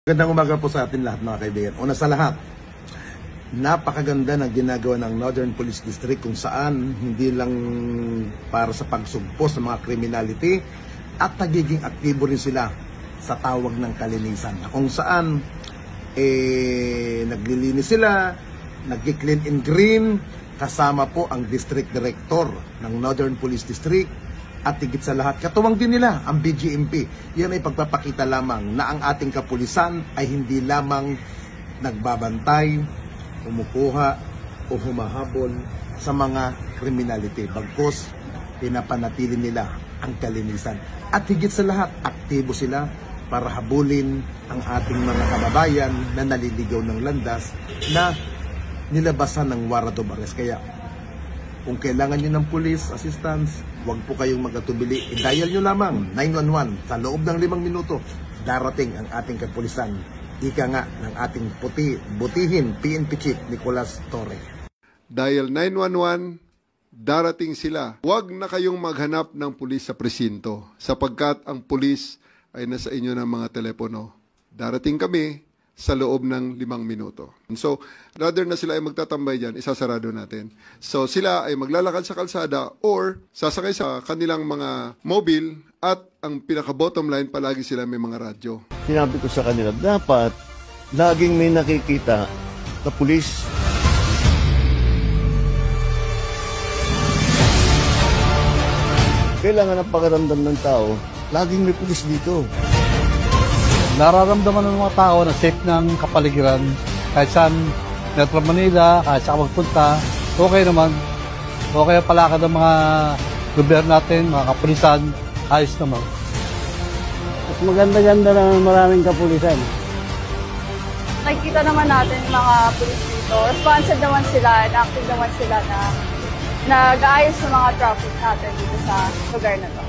Magandang umaga po sa atin lahat mga kaibigan. Una sa lahat, napakaganda ng ginagawa ng Northern Police District kung saan hindi lang para sa pagsugpo sa mga criminality at nagiging aktibo rin sila sa tawag ng kalinisan. Kung saan naglilinis sila, nag-clean and green, kasama po ang District Director ng Northern Police District. At higit sa lahat, katuwang din nila ang BGMP. Yan ay pagpapakita lamang na ang ating kapulisan ay hindi lamang nagbabantay, kumukuha o humahabol sa mga criminality. Bagkus, pinapanatili nila ang kalinisan. At higit sa lahat, aktibo sila para habulin ang ating mga kababayan na naliligaw ng landas na nilabasan ng warrant of arrest. Kaya, kung kailangan nyo ng police assistance, huwag po kayong mag-atubili. I-dial nyo lamang 911 sa loob ng 5 minuto. Darating ang ating kapulisan. Ika nga ng ating butihin PNP Chief Nicolas Torre. Dial 911, darating sila. Huwag na kayong maghanap ng pulis sa presinto sapagkat ang pulis ay nasa inyo ng mga telepono. Darating kami sa loob ng 5 minuto. So, rather na sila ay magtatambay dyan, isasarado natin. So, sila ay maglalakad sa kalsada or sasakay sa kanilang mga mobile at ang pinaka-bottom line, palagi sila may mga radyo. Sinabi ko sa kanila, dapat laging may nakikita na pulis. Kailangan ang pakaramdam ng tao, laging may pulis dito. Nararamdaman ng mga tao na safe ng kapaligiran kahit saan Metro Manila, kahit saan magpunta, okay naman. Okay ang palakad ng mga gobyerno natin, mga kapulisan, ayos naman. Mas maganda-ganda naman maraming kapulisan. Nakikita naman natin mga pulis dito. Responsive naman sila, active naman sila na nag-aayos ng mga traffic natin dito sa lugar na to.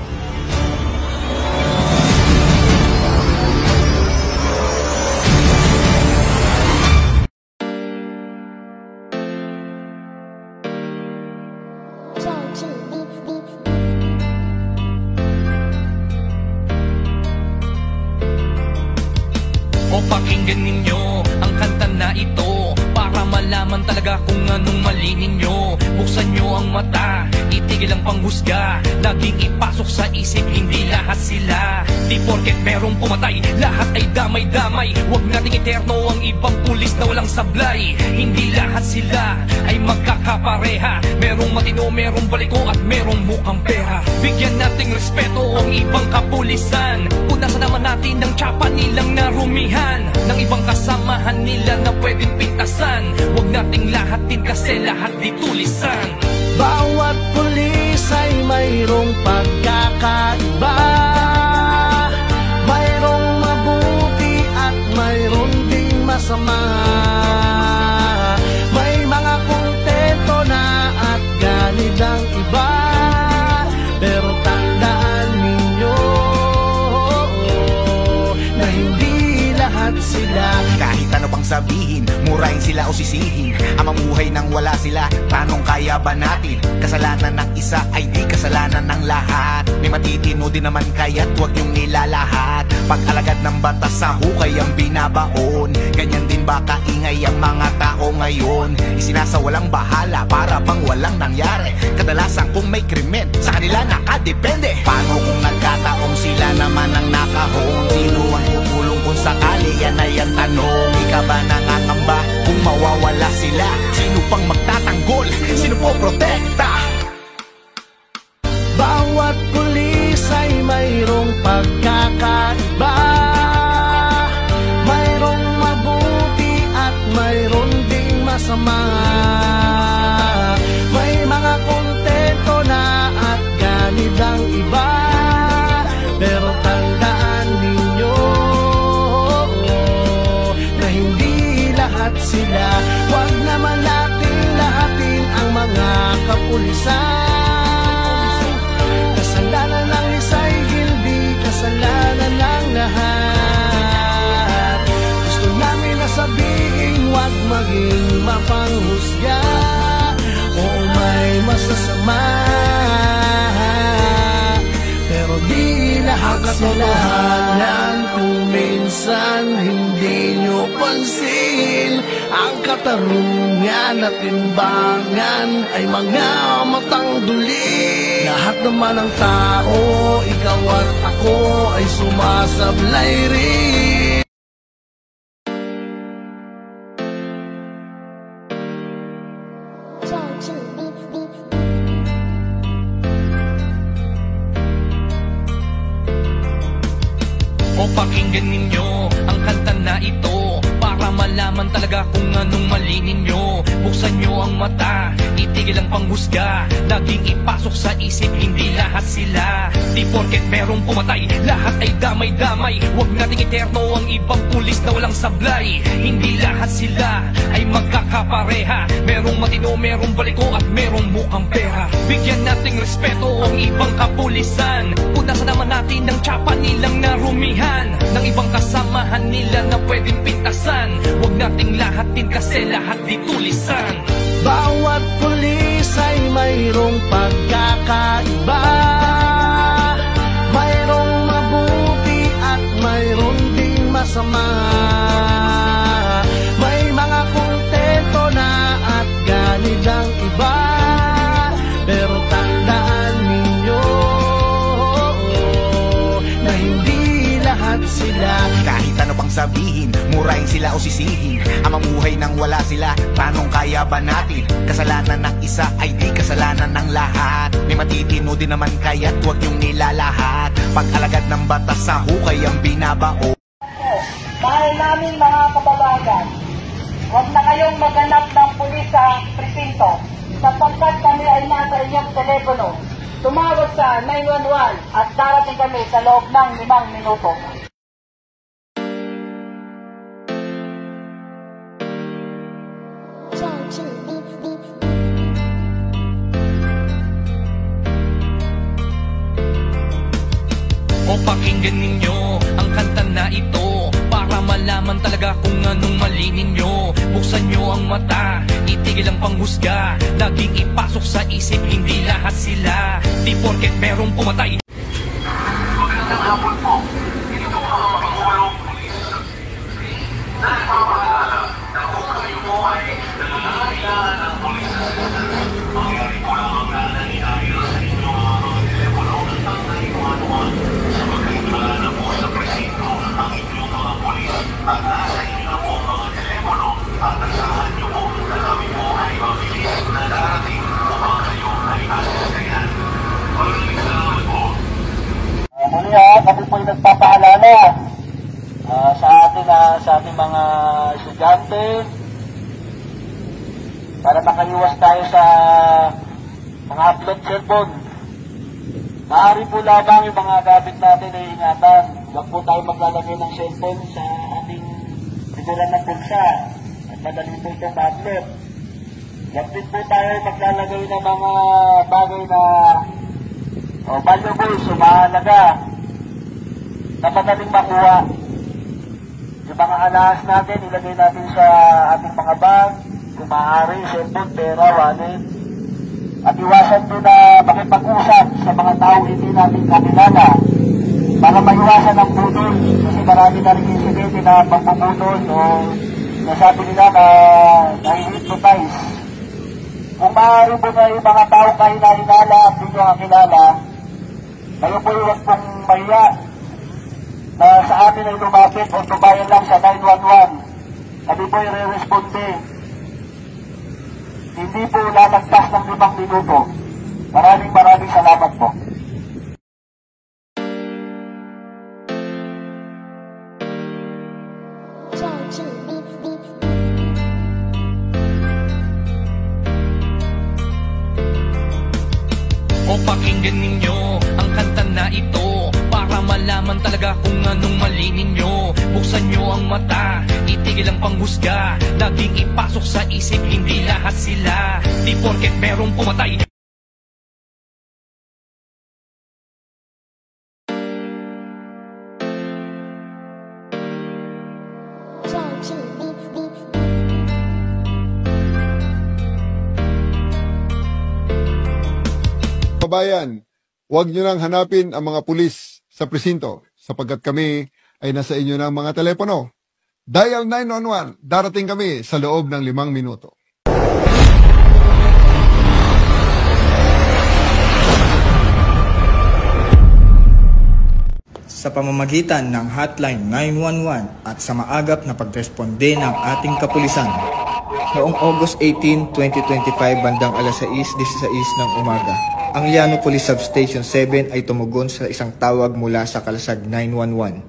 O pakinggan ninyo ang kanta na ito para malaman talaga kung anong mali ninyo. Buksan nyo ang mata, itigil ang panghusga, laging ipasok sa isip, hindi lahat sila. Di porket merong pumatay, lahat ay damay-damay. Huwag nating eterno ang ibang pulis na walang sablay. Hindi lahat sila ay magkakapareha. Merong matino, merong baliko at merong mukhang pera. Bigyan nating respeto ang ibang kapulisan. Punasan naman natin ang tsapa nilang narumihan ng ibang kasamahan nila na pwedeng pintasan. Huwag nating lahatin kasi lahat di tulisan. Bawat pulis ay mayroong pagkakaiba, mayroong mabuti at mayroong ding masama. May mga kontento na at ganid ang iba, pero tandaan ninyo na hindi lahat sila. Kahit ano pang sabihin, murahin sila o sisihin, ang mamuhay nang wala sila, tanong kaya ba natin? Kasalanan ng isa ay di kasalanan ng lahat. May matitino din naman kaya't huwag niyong nilalahat. Pag-alagad ng batas sa hukay ang binabaon, ganyan din ba kaingay ang mga tao ngayon? Isinasawalang bahala para bang walang nangyari. Kadalasan kung may krimen, sa kanila nakadepende. Paano kung nagkataong sila naman ang nakahon? Sino ang tutulong kung sakali? Yan ay ang tanong. Ika ba nangangamba kung mawawala sila? Sino pang magtatanggol? Sino po protekta? Bawat pulis ay mayroong pagkakaiba, mayroong mabuti at mayroong ding masama. May mga kontento na at ganid ang iba, pero tandaan ninyo na hindi lahat sila. Huwag naman natin lahatin ang mga kapulisan. Kasalanan ng isa'y hindi kasalanan ng lahat. Gusto namin na sabihin, huwag maging mapanghusga o may masasama, pero di lahat katotohanan kung minsan hindi nyo pansin. Ang katarungan at timbangan ay mga matang duli. Lahat naman ng tao, ikaw at ako ay sumasablay rin. O pakinggan ninyo ang kanta na ito para malaman talaga kung anong mali ninyo. Buksan nyo ang mata, itigil ang panghusga. Laging ipasok sa isip, hindi lahat sila. Di porket merong pumatay, lahat ay damay-damay. Huwag nating iterno ang ibang pulis na walang sablay. Hindi lahat sila ay magkakapareha. Merong matino, merong baliko at merong mukhang pera. Bigyan nating respeto ang ibang kapulisan. Punasan naman natin ang tsapa nilang narumihan ng ibang kasamahan nila na pwedeng pintasan. Huwag nating lahatin kasi lahat di tulisan. Bawat pulis ay mayroong pagkakaiba. Mayroong mabuti at mayroong ding masama. May mga kontento na at ganidang iba. Pero tandaan ninyo na hindi lahat sila. Kahit ano pang sabihin, murahin sila o sisihin, ang mamuhay nang wala sila, tanong kaya ba natin? Kasalanan ng isa ay di kasalanan ng lahat. May matitino din naman kaya't huwag yung nilalahat. Pag-alagad ng batas sa hukay ang binabao. Mahal namin mga kababayan, huwag na kayong maghanap ng pulis sa presinto sapagkat kami ay nasa inyong telepono. Tumawag sa 911 at darating kami sa loob ng 5 minuto. O pakinggan ninyo ang kanta na ito para malaman talaga kung anong mali ninyo. Buksan nyo ang mata, itigil ang panghusga. Laging ipasok sa isip, hindi lahat sila. Di porket merong pumatay. Magandang hapon po. Ito ang mga pangulong pulis. Dahil pangalaala na kung kayo mo ay nangangailangan ng pulis. Mangyari ko lamang na nangyayari sa inyo mga telepono ang 911. Wala na po sa presinto ang inyong mga pulis at nasa inyo na po mga telepono at nasahan nyo po na kami po ay mabilis na darating upang kayo ay asikayan. Maraming salamat po. Muli kami po ay nagpapaalala sa ating mga estudyante para makaiwas tayo sa mga upload cellphone. Maaari po lamang yung mga gamit natin ay ingatan. Huwag po tayo maglalagay ng cellphone sa ating likuran ng bulsa at madali po itong ma-upload. Huwag din po tayo maglalagay ng mga bagay na valuables o mahalaga na madaling makuha. Yung mga alahas natin, ilagay natin sa ating mga bag, kung maaari, cellphone, pera, wallet. At iwasan din na makipag-usap sa mga taong hindi natin kakilala para maiwasan ang putol. Kasi marami na rin insidente na pagpuputol o nasabi nila na nahihypnotize. Kung maaari po na yung mga taong kahinahinala at hindi nyo kakilala, kayo po huwag pong mahiya na sa amin ay lumapit o tumayan lang sa 911. Kami po ay re-responde. Hindi po lalagpas ng 5 minuto. Maraming salamat po. O pakinggan ninyo ang kanta na ito para malaman talaga kung anong mali ninyo. Buksan nyo ang mata, itigil ang panghusga. Laging ipasok sa isip, hindi lahat sila. Di porket merong pumatay. Kabayan, huwag nyo nang hanapin ang mga pulis sa presinto sapagkat kami ay nasa inyo ng mga telepono. Dial 911, darating kami sa loob ng 5 minuto. Sa pamamagitan ng Hotline 911 at sa maagap na pagresponde ng ating kapulisan. Noong August 18, 2025 bandang alas 6:16 ng umaga, ang Liano Police Substation 7 ay tumugon sa isang tawag mula sa Kalasag 911.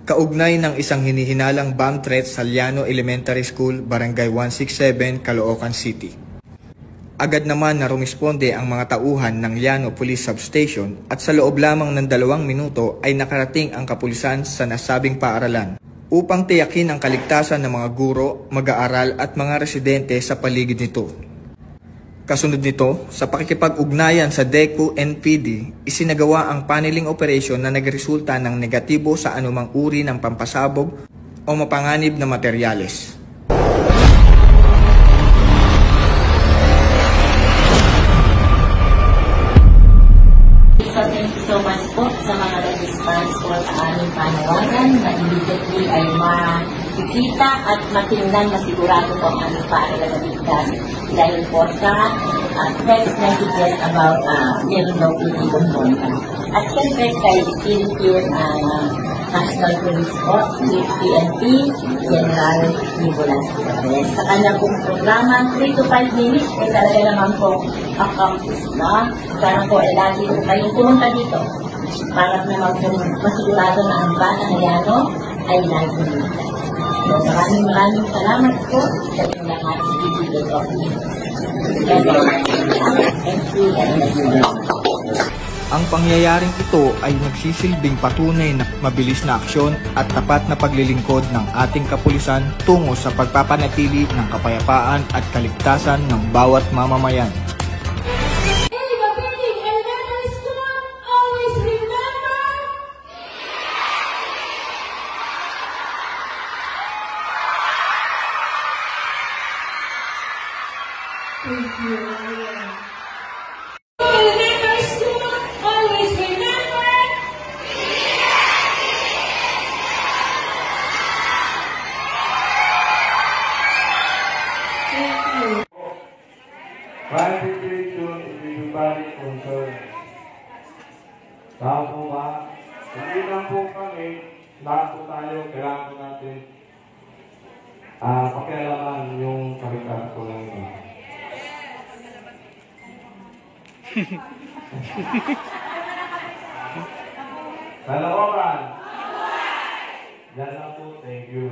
Kaugnay ng isang hinihinalang bomb threat sa Liano Elementary School, Barangay 167, Caloocan City. Agad naman na rumisponde ang mga tauhan ng Liano Police Substation at sa loob lamang ng 2 minuto ay nakarating ang kapulisan sa nasabing paaralan upang tiyakin ang kaligtasan ng mga guro, mag-aaral at mga residente sa paligid nito. Kasunod nito, sa pakikipag-ugnayan sa DECU NPD, isinagawa ang paneling operation na nagresulta ng negatibo sa anumang uri ng pampasabog o mapanganib na materyales. Thank you so much po sa mga nag-response po sa aming panawagan na immediately ay makikita at matingnan masigurado po ang aming paaralan na ligtas dahil po sa text messages about meron daw pinipon. At siyempre kay Philippine National Police po, PNP, General Nicolas Torres. Sa kanya pong programa, 3 to 5 minutes ay talaga naman po accomplished na. Sana po ay lagi po kayong pumunta dito para naman po masigurado na ang bata na Liano ay lagi ligtas. So maraming salamat po sa inyong lahat sa ibigay ko. Thank you and thank you. Ang pangyayaring ito ay nagsisilbing patunay na mabilis na aksyon at tapat na paglilingkod ng ating kapulisan tungo sa pagpapanatili ng kapayapaan at kaligtasan ng bawat mamamayan. Crime detection is everybody's concern. Tama po ba? Hindi lang po kami, lahat po tayo, kailangan po natin pakialaman yung kaligtasan po ng ito. Kaloocan! Yan lang po, thank you.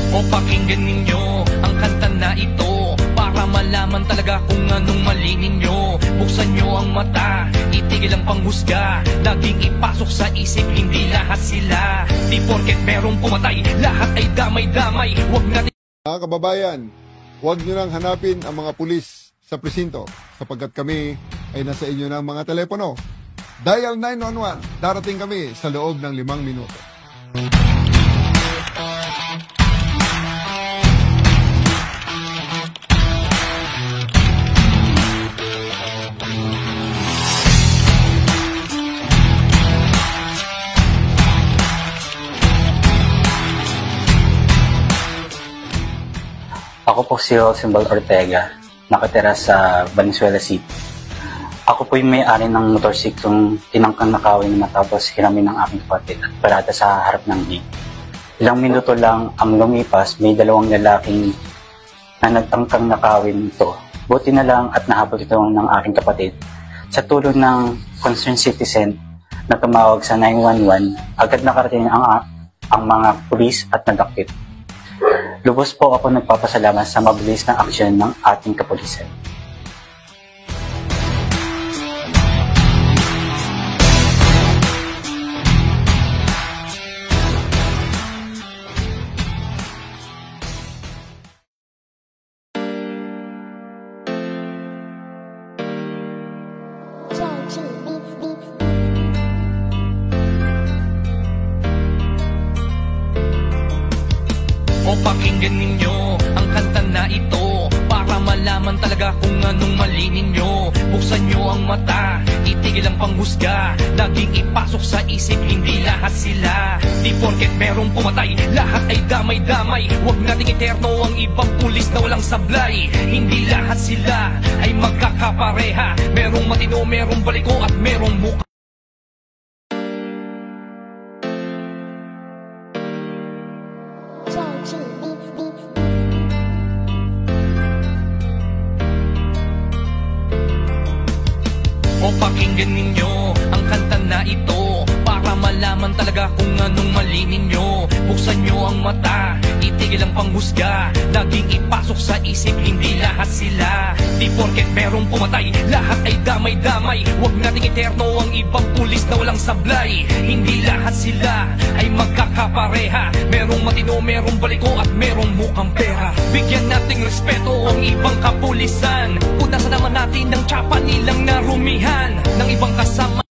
O pakinggan ninyo ang kanta na ito para malaman talaga kung anong mali ninyo. Buksan nyo ang mata, itigil ang panghusga, laging ipasok sa isip, hindi lahat sila. Di porket merong pumatay, lahat ay damay-damay. Huwag natin... Mga kababayan, huwag nyo nang hanapin ang mga pulis sa presinto sapagkat kami ay nasa inyo ng mga telepono. Dial 911, darating kami sa loob ng 5 minuto. Ako po si Rosimbal Ortega, nakatira sa Valenzuela City. Ako po yung may-ari ng motorsiklong tinangkang nakawin matapos hiramin ng aking kapatid at parada sa harap ng gate. Ilang minuto lang ang lumipas, may 2 lalaking na nagtangkang nakawin ito. Buti na lang at nahabol ito ng aking kapatid. Sa tulong ng concerned citizen na tumawag sa 911, agad nakarating ang mga pulis at nagakip. Lubos po ako nagpapasalamat sa mabilis na aksyon ng ating kapulisan. O pakinggan ninyo ang kanta na ito para malaman talaga kung anong mali ninyo. Buksan nyo ang mata, itigil ang panghusga. Laging ipasok sa isip, hindi lahat sila. Di porket merong pumatay, lahat ay damay-damay. Huwag nating eterno ang ibang pulis na walang sablay. Hindi lahat sila ay magkakapareha. Merong matino, merong baliko at merong mukha. O pakinggan ninyo ang kanta na ito para malaman talaga kung anong mali ninyo. Buksan nyo ang mata, itigil ang panghusga. Laging ipasok sa isip, hindi lahat sila. Di porket merong pumatay, lahat ay damay-damay. Huwag nating eterno ang ibang pulis na walang sablay. Hindi lahat sila ay magkakapareha. Merong matino, merong baliko at merong mukhang pera. Bigyan nating respeto ang ibang kapulisan. Punasan naman natin ng tsapa nilang narumihan ng ibang kasama.